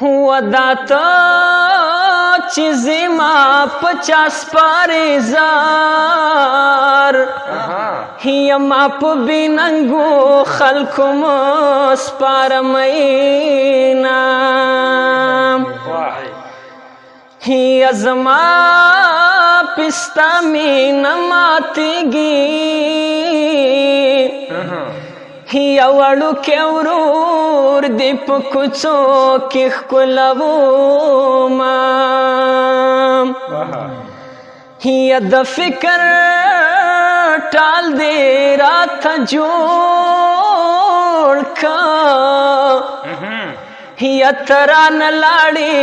وداتا چیزی ما 50 پاریزار یما په بیننګو خلکو مو سپارمینا هي زما پستا مینا ماتیږي هي وړو کې ورور دی په کوڅو کې ښکلوو ما هي د فکر ټال دی راته جوړ کا هي ترانه لاړې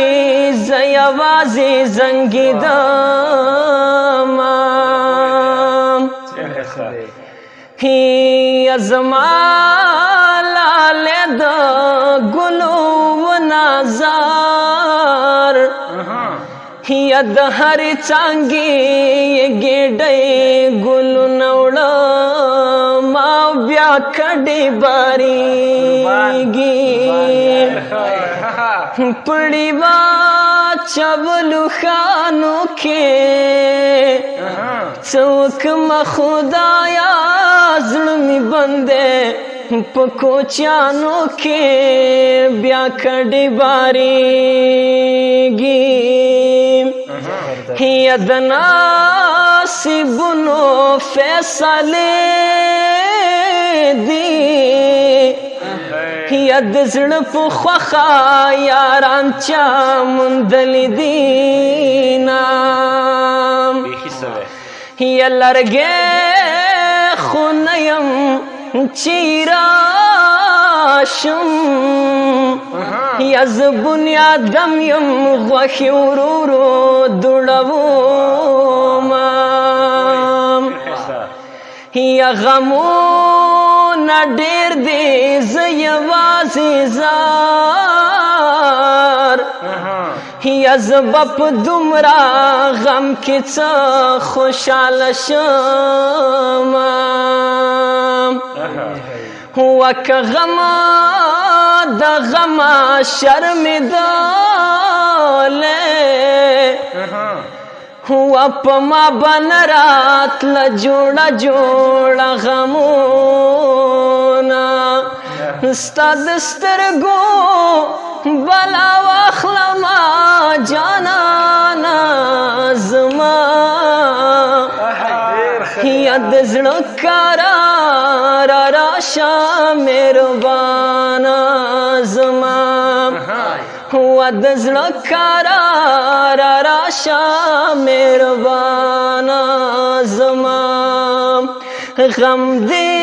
زه یوازې زنګېدم هي زما لاله د ګلو و نظر هي د هرې څانګې ګېډۍ ګلونه وړمه بیا کډې بارېږي پړې واچولو ښانو کې څه وکړمه خدایا زړه مې بندې په کوچیانو کې بیا کډې بارېږي هي د نصیبونو فیصلې دي هي د زړه په خوښه یاران چا موندلي دي هي لرګې خو نه یم چې راشم یا زه بنیادم یم غوښې ورو ورو دوړومه یا غمونه ډېر دی زه یوازې زار یا زه به په دومره غم کې څه خوشحاله شم وکه غمه د غمه شرمېدلې و په ما به نه راتله جوړه جوړه غمونه ستا د سترګو بلا واخلمه جانانه زما یا د زړه قراره راشه مهربانه زما و د زړه قراره راشه مهربانه زما غم دې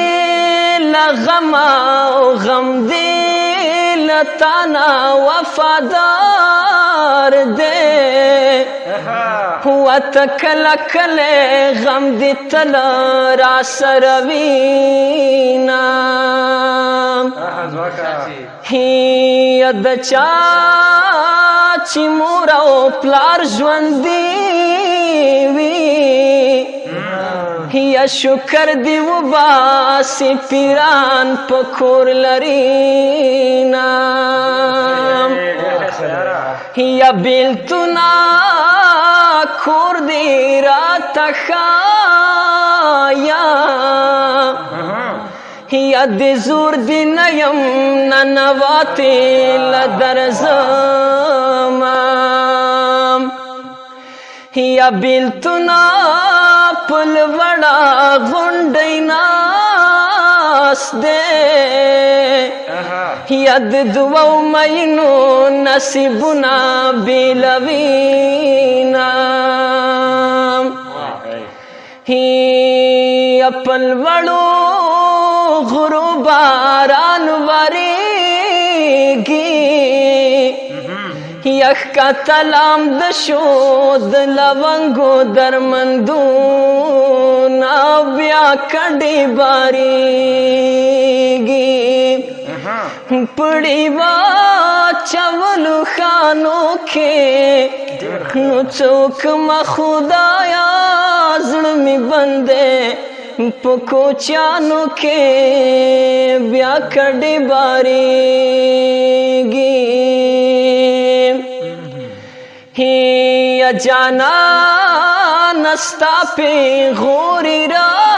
له غمه غم دې له تانه وفادار دی و ته کله کله غم دې تل را سره وینه هي د چا چې مور او پلار ژوندي وي هي شکر دې وباسي پیران په کور لرينا هي بیلتونه کور دې راته ښایه یا د زور دی نه یم ننواتې له درځمه یا بیلتونه په لوړه غونډۍ ناست دی یا د دوو مینو نصیبونه بېلوینه یا په لوړو غرو باران وریږي یا ښکتلام د شو د لونګو درمندونه بیا کډې بارېږي پړې واچولو ښانو کې نو څه وکړمه خدایا زړه مې بندې په کوچیانو کې بیا کډې باریږي یا جانان ستا پیغوري راکا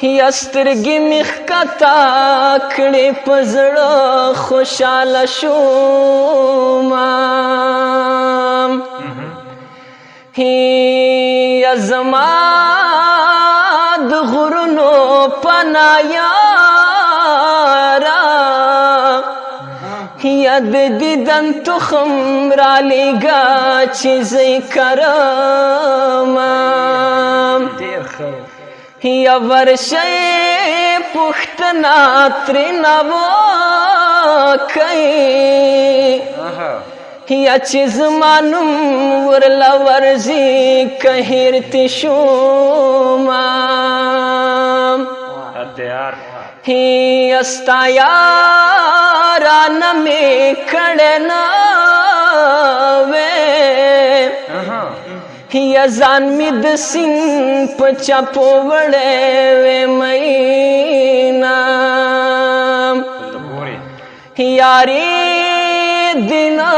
یا سترګې مې ښکته کړې په زړه خوشحاله شومه یا زما د غرونو پناه یاره یا د دیدن تخم رالیږه چې زه یې کرمه یا ورشئ پوښتنه ترېنه وکئ یا چې زما نوم ورله ورځي که هېر تې شومه یا ستا یارانه مې کړی نه وې یا ځان مې د سیند په چپو وړی وې میینه یارې دینا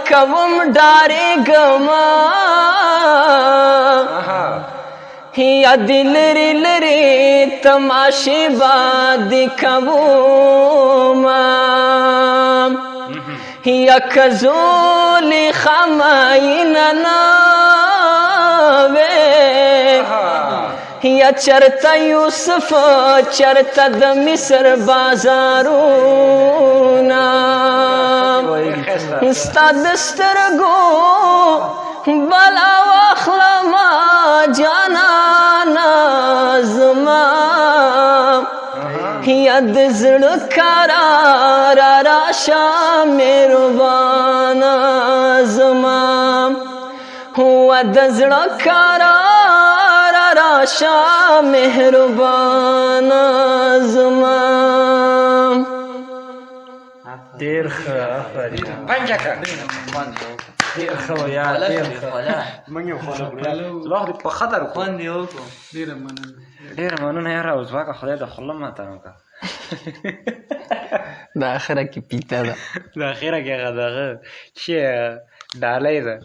کوم ډارېږمه یا د لرې لرې تماشې باندې کومه یا که زولې خمینه نه وې یا چرته یوسف چرته د مصر بازارونه ستا د سترګو بلا واخلمه جانانه زما یا د زړه کاره را راشه مهربانه زما و د زړه کاره را راشه مهربانه زما ډېر ښه آفرین پنجه کړه ډېر ښه ویا ډېر ښه موږ یو خوله کړو وخت په خطر خوند یې وکړو ډېره مننه یاره ازبکه خدای د خوله ماته وکړه د اخره کې پیته ده د اخره کې هغه دغه چې ډالۍ ده